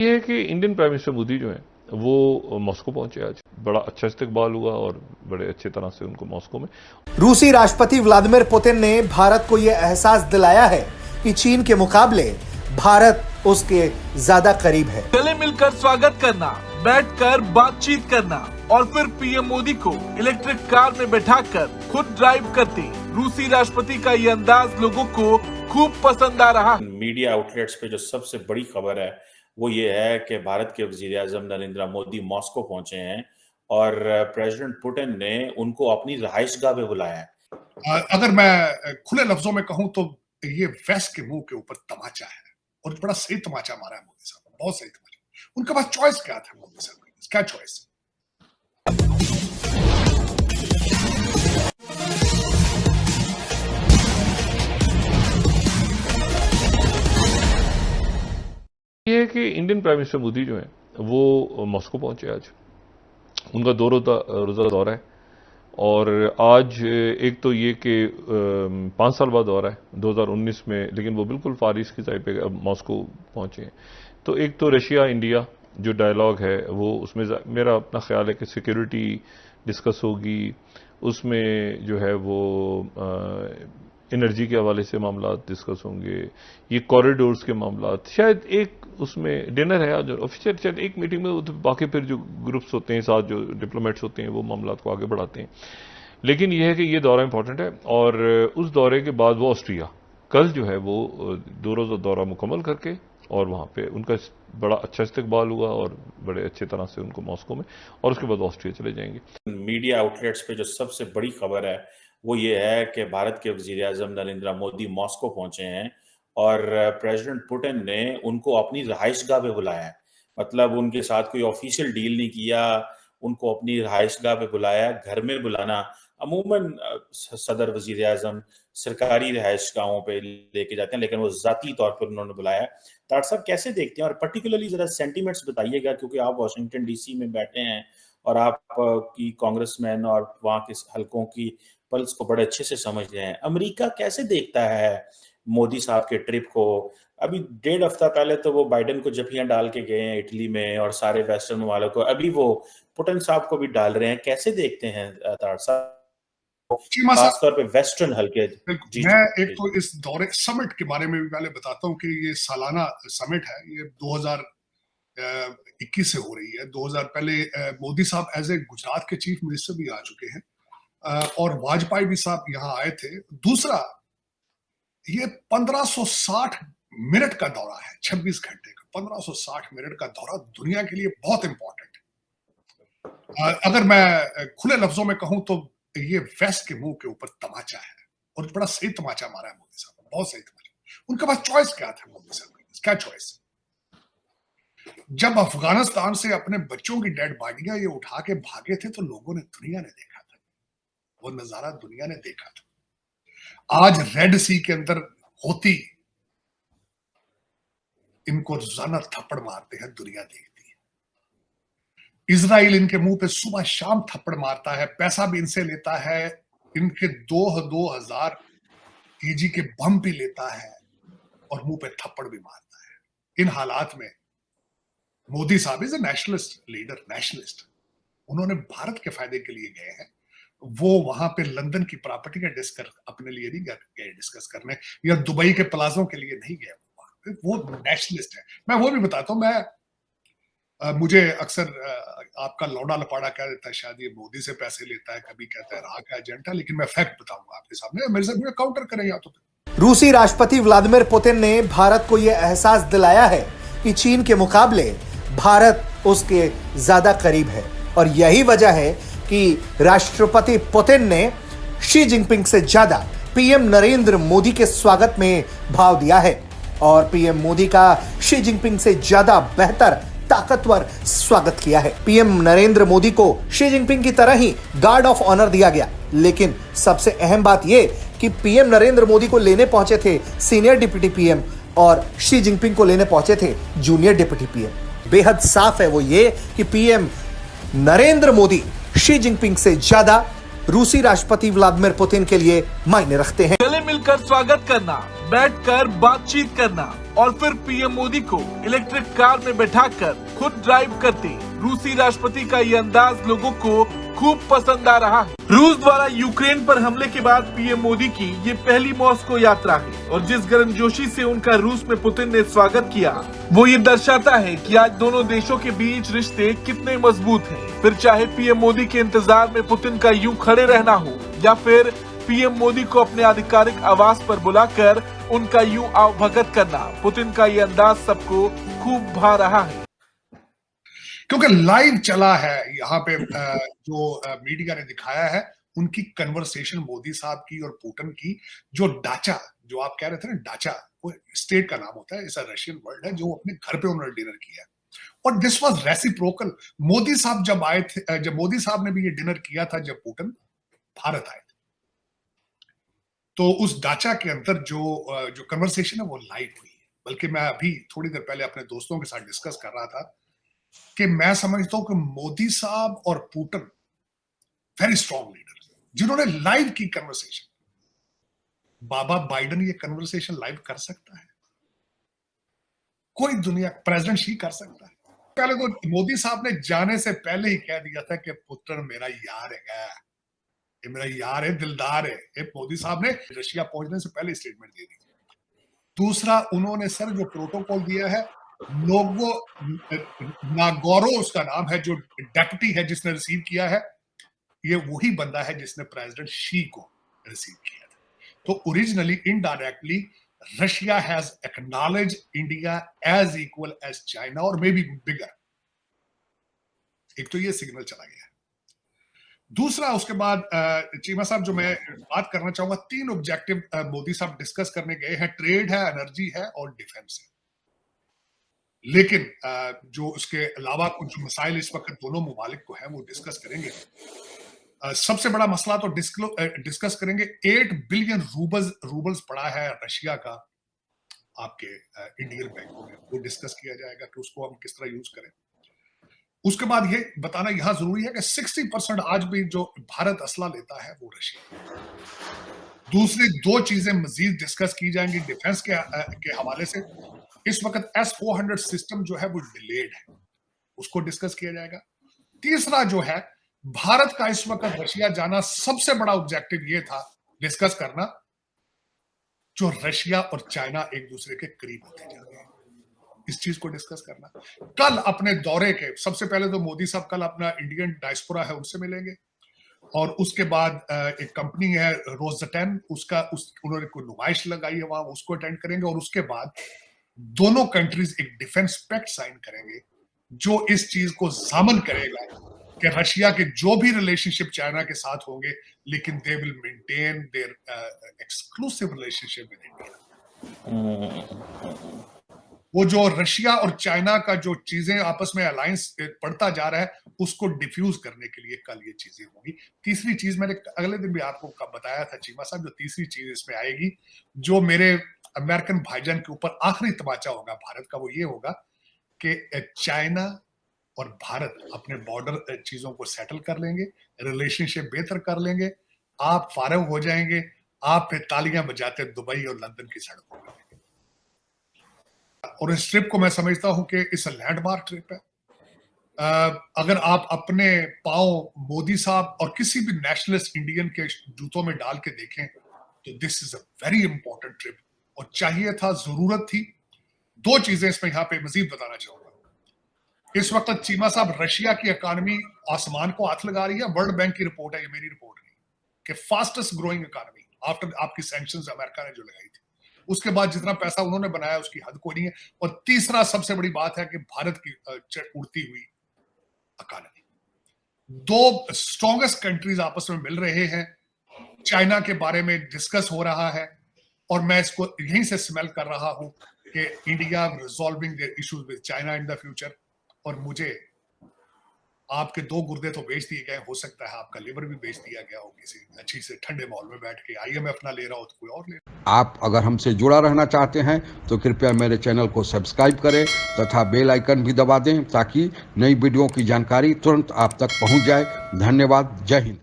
ये है कि इंडियन प्राइम मिनिस्टर मोदी जो है वो मॉस्को पहुंचे आज। बड़ा अच्छा इस्तकबाल हुआ और बड़े अच्छे तरह से उनको मॉस्को में। रूसी राष्ट्रपति व्लादिमीर पुतिन ने भारत को यह एहसास दिलाया है कि चीन के मुकाबले भारत उसके ज्यादा करीब है। गले मिलकर स्वागत करना, बैठकर बातचीत करना और फिर पीएम मोदी को इलेक्ट्रिक कार में बैठाकर खुद ड्राइव करते रूसी राष्ट्रपति का ये अंदाज लोगों को खूब पसंद आ रहा। मीडिया आउटलेट्स पे जो सबसे बड़ी खबर है वो ये है कि भारत के वज़ीर-ए-आज़म नरेंद्र मोदी मॉस्को पहुंचे हैं और प्रेसिडेंट पुतिन ने उनको अपनी रहायशगाह पे बुलाया है। अगर मैं खुले लफ्जों में कहूं तो ये वेस्ट के मुंह के ऊपर तमाचा है और बड़ा सही तमाचा मारा है मोदी साहब, बहुत सही तमाचा। उनके पास चॉइस क्या था मोदी साहब के पास? क्या चॉइस? ये है कि इंडियन प्राइम मिनिस्टर मोदी जो है वो मॉस्को पहुंचे आज। उनका 2 रोज़ा दौरा है और आज एक तो ये कि 5 साल बाद दौरा है 2019 में, लेकिन वो बिल्कुल फार ईस्ट की साइड पे अब मॉस्को पहुंचे हैं। तो एक तो रशिया इंडिया जो डायलॉग है वो उसमें मेरा अपना ख्याल है कि सिक्योरिटी डिस्कस होगी, उसमें जो है वो एनर्जी के हवाले से मामला डिस्कस होंगे, ये कॉरिडोर्स के मामला, शायद एक उसमें डिनर है आज ऑफिशियल, शायद एक मीटिंग में तो बाकी फिर जो ग्रुप्स होते हैं साथ जो डिप्लोमेट्स होते हैं वो मामला को आगे बढ़ाते हैं। लेकिन यह है कि ये दौरा इंपॉर्टेंट है और उस दौरे के बाद वो ऑस्ट्रिया कल जो है वो 2 रोज़ा दौरा मुकम्मल करके और वहाँ पे उनका बड़ा अच्छा इस्तकबाल हुआ और बड़े अच्छे तरह से उनको मॉस्को में और उसके बाद ऑस्ट्रिया चले जाएंगे। मीडिया आउटलेट्स पे जो सबसे बड़ी खबर है वो ये है कि भारत के वज़ीर-ए-आज़म नरेंद्र मोदी मॉस्को पहुंचे हैं और प्रेसिडेंट पुतिन ने उनको अपनी रहायशगाह पे बुलाया है। मतलब उनके साथ कोई ऑफिशियल डील नहीं किया, उनको अपनी रहायशगाह पे बुलाया। घर में बुलाना अमूमन सदर वज़ीर-ए-आज़म सरकारी रहायशगाहों पे लेके जाते हैं, लेकिन वो ज़ाती तौर पर उन्होंने बुलाया। तार साहब कैसे देखते हैं और पर्टिकुलरली ज़रा सेंटीमेंट्स बताइएगा, क्योंकि आप वाशिंगटन डीसी में बैठे हैं और आप की कांग्रेसमैन और वहाँ के हलकों की पल्स को बड़े अच्छे से समझ रहे हैं। अमेरिका कैसे देखता है मोदी साहब के ट्रिप को? अभी 1.5 हफ्ता पहले तो वो बाइडेन को जफियां डाल के गए हैं इटली में और सारे वेस्टर्न वालों को, अभी वो पुतिन साहब को भी डाल रहे हैं। कैसे देखते हैं तार साहब खासतौर पे वेस्टर्न हल्के? मैं एक तो इस दौरे समिट के बारे में भी पहले बताता हूँ कि ये सालाना समिट है, ये 2021 से हो रही है। 2000 पहले मोदी साहब एज ए गुजरात के चीफ मिनिस्टर भी आ चुके हैं और वाजपेयी भी साहब यहाँ आए थे। दूसरा, ये 1560 मिनट का दौरा है, 26 घंटे का 1560 मिनट का दौरा दुनिया के लिए बहुत इंपॉर्टेंट है। अगर मैं खुले लफ्जों में कहूं तो ये वेस्ट के मुंह के ऊपर तमाचा है और बड़ा सही तमाचा मारा है मोदी साहब, बहुत सही तमाचा। उनके पास चॉइस क्या था मोदी साहब के पास? क्या चॉइस? जब अफगानिस्तान से अपने बच्चों की डेड बॉडियां ये उठा के भागे थे तो लोगों ने, दुनिया ने देखा था, वो नजारा दुनिया ने देखा था। आज रेड सी के अंदर होती इनको रोजाना थप्पड़ मारते हैं, दुनिया देखती है। इजराइल इनके मुंह पे सुबह शाम थप्पड़ मारता है, पैसा भी इनसे लेता है, इनके 2000 केजी के बम भी लेता है और मुंह पे थप्पड़ भी मारता है। इन हालात में मोदी साहब is a nationalist leader, nationalist. उन्होंने भारत के फायदे के लिए गए हैं। वो वहां पे लंदन की प्रॉपर्टी का डिस्कस अपने लिए नहीं गए डिस्कस करने, या दुबई के प्लाजों के लिए नहीं गए। वो नेशनलिस्ट है। मैं वो भी बताता हूँ, मुझे अक्सर आपका लौड़ा लपाड़ा कह देता है, शायद ये मोदी से पैसे लेता है, कभी कहता है राह का एजेंडा, लेकिन मैं फैक्ट बताऊंगा आपके सामने, मेरे से काउंटर करें या तो। रूसी राष्ट्रपति व्लादिमीर पुतिन ने भारत को यह एहसास दिलाया है कि चीन के मुकाबले भारत उसके ज्यादा करीब है और यही वजह है कि राष्ट्रपति पुतिन ने शी जिनपिंग से ज्यादा पीएम नरेंद्र मोदी के स्वागत में भाव दिया है और पीएम मोदी का शी जिनपिंग से ज्यादा बेहतर ताकतवर स्वागत किया है। पीएम नरेंद्र मोदी को शी जिनपिंग की तरह ही गार्ड ऑफ ऑनर दिया गया, लेकिन सबसे अहम बात यह कि पीएम नरेंद्र मोदी को लेने पहुंचे थे सीनियर डिप्टी पीएम और शी जिनपिंग को लेने पहुंचे थे जूनियर डिप्टी पीएम। बेहद साफ है वो ये कि PM Narendra Modi Xi Jinping से ज्यादा रूसी राष्ट्रपति व्लादिमीर पुतिन के लिए मायने रखते हैं। गले मिलकर स्वागत करना, बैठकर बातचीत करना और फिर पीएम मोदी को इलेक्ट्रिक कार में बैठाकर खुद ड्राइव करते रूसी राष्ट्रपति का ये अंदाज लोगों को खूब पसंद आ रहा है। रूस द्वारा यूक्रेन पर हमले के बाद पीएम मोदी की ये पहली मॉस्को यात्रा है और जिस गर्मजोशी से उनका रूस में पुतिन ने स्वागत किया वो ये दर्शाता है कि आज दोनों देशों के बीच रिश्ते कितने मजबूत हैं। फिर चाहे पीएम मोदी के इंतजार में पुतिन का यूं खड़े रहना हो या फिर पीएम मोदी को अपने आधिकारिक आवास पर बुलाकर उनका यूं आवभगत करना, पुतिन का ये अंदाज सबको खूब भा रहा है। क्योंकि लाइव चला है यहाँ पे जो मीडिया ने दिखाया है उनकी कन्वर्सेशन मोदी साहब की और पुतिन की। जो डाचा, जो आप कह रहे थे ना, डाचा वो स्टेट का नाम होता है, ऐसा रशियन वर्ड है, जो अपने घर पे उन्होंने डिनर किया और दिस वाज रेसिप्रोकल। मोदी साहब जब आए थे, जब मोदी साहब ने भी ये डिनर किया था जब पुतिन भारत आए थे, तो उस डाचा के अंदर जो कन्वर्सेशन है वो लाइव हुई है। बल्कि मैं अभी थोड़ी देर पहले अपने दोस्तों के साथ डिस्कस कर रहा था कि मैं समझता हूं कि मोदी साहब और पुतिन वेरी स्ट्रॉन्ग लीडर जिन्होंने लाइव की कन्वर्सेशन। बाबा बाइडेन ये कन्वर्सेशन लाइव कर सकता है? कोई दुनिया प्रेसिडेंट शी कर सकता है? पहले तो मोदी साहब ने जाने से पहले ही कह दिया था कि पुतिन मेरा यार है, ये मेरा यार है, दिलदार है। ये मोदी साहब ने रशिया पहुंचने से पहले स्टेटमेंट दे दी। दूसरा, उन्होंने सर जो प्रोटोकॉल दिया है, लोगो नागोरो उसका नाम है, जो डेप्यूटी है जिसने रिसीव किया है, ये वही बंदा है जिसने प्रेसिडेंट शी को रिसीव किया था। तो originally indirectly Russia has acknowledge India as equal as China और मे बी बिगर। एक तो ये सिग्नल चला गया। दूसरा, उसके बाद चीमा साहब जो मैं बात करना चाहूंगा, 3 ऑब्जेक्टिव मोदी साहब डिस्कस करने गए हैं। ट्रेड है, एनर्जी है और डिफेंस है। लेकिन जो उसके अलावा कुछ मसाइल इस वक्त दोनों मुमालिक को हैं वो डिस्कस करेंगे। सबसे बड़ा मसला तो डिस्कस करेंगे 8 बिलियन रूबल्स पड़ा है रशिया का आपके इंडियन बैंकों में, वो डिस्कस किया जाएगा कि उसको हम किस तरह यूज करें। उसके बाद ये बताना यहां जरूरी है कि 60% आज भी जो भारत असला लेता है वो रशिया। दूसरी 2 चीजें मजीद डिस्कस की जाएंगी डिफेंस के हवाले से। इस वक्त S-400 सिस्टम जो है वो डिलेड है, उसको डिस्कस किया जाएगा। तीसरा जो है, भारत का इस वक्त रशिया जाना सबसे बड़ा ऑब्जेक्टिव ये था डिस्कस करना, जो रशिया और चाइना एक दूसरे के करीब होते जा रहे हैं, इस चीज को डिस्कस करना। कल अपने दौरे के सबसे पहले तो मोदी साहब कल अपना इंडियन डायस्पोरा है उनसे मिलेंगे और उसके बाद एक कंपनी है रोज़टेन, उन्होंने कोई नुमाइश लगाई है वहां, उसको अटेंड करेंगे और उसके बाद दोनों कंट्रीज एक डिफेंस पैक्ट साइन करेंगे जो इस चीज को जामन करेगा कि रशिया के जो भी रिलेशनशिप चाइना के साथ होंगे, लेकिन they will maintain their exclusive relationship with India. वो जो रशिया और चाइना का जो चीजें आपस में अलायंस बढ़ता जा रहा है उसको डिफ्यूज करने के लिए कल ये चीजें होंगी। तीसरी चीज मैंने अगले दिन भी आपको बताया था चीमा साहब, जो तीसरी चीज इसमें आएगी, जो मेरे अमेरिकन भाईजान के ऊपर आखिरी तमाचा होगा भारत का, वो ये होगा कि चाइना और भारत अपने बॉर्डर चीजों को सेटल कर लेंगे, रिलेशनशिप बेहतर कर लेंगे, आप फारग हो जाएंगे, आप फिर तालियां बजाते दुबई और लंदन की सड़कों पर। और इस ट्रिप को मैं समझता हूं कि इस लैंडमार्क ट्रिप है। अगर आप अपने पांव मोदी साहब और किसी भी नेशनलिस्ट इंडियन के जूतों में डाल के देखें तो this is a very important trip और चाहिए था, जरूरत थी। 2 चीजें इसमें यहाँ पे मजीद बताना चाहूंगा। इस वक्त चीमा साहब, रशिया की इकोनॉमी आसमान को हाथ लगा रही है। वर्ल्ड बैंक की रिपोर्ट है, ये मेरी रिपोर्ट नहीं, कि फास्टेस्ट ग्रोइंग इकोनॉमी आफ्टर आपकी सैंक्शंस अमेरिका ने जो लगाई थी, उसके बाद जितना पैसा उन्होंने बनाया उसकी हद कोई नहीं है। और तीसरा सबसे बड़ी बात है कि भारत की उड़ती हुई इकोनॉमी। 2 स्ट्रॉन्गेस्ट कंट्रीज आपस में मिल रहे हैं, चाइना के बारे में डिस्कस हो रहा है और मैं इसको यहीं से स्मेल कर रहा हूं कि India resolving their issues with China in the future. और मुझे आपके 2 गुर्दे तो बेच दिए गए, हो सकता है आपका लिवर भी बेच दिया गया हो किसी अच्छी से ठंडे माहौल में बैठ के, IMF ना ले रहा हो तो कोई और ले। आप अगर हमसे जुड़ा रहना चाहते हैं तो कृपया मेरे चैनल को सब्सक्राइब करें तथा बेल आइकन भी दबा दें ताकि नई वीडियो की जानकारी तुरंत आप तक पहुंच जाए। धन्यवाद। जय हिंद।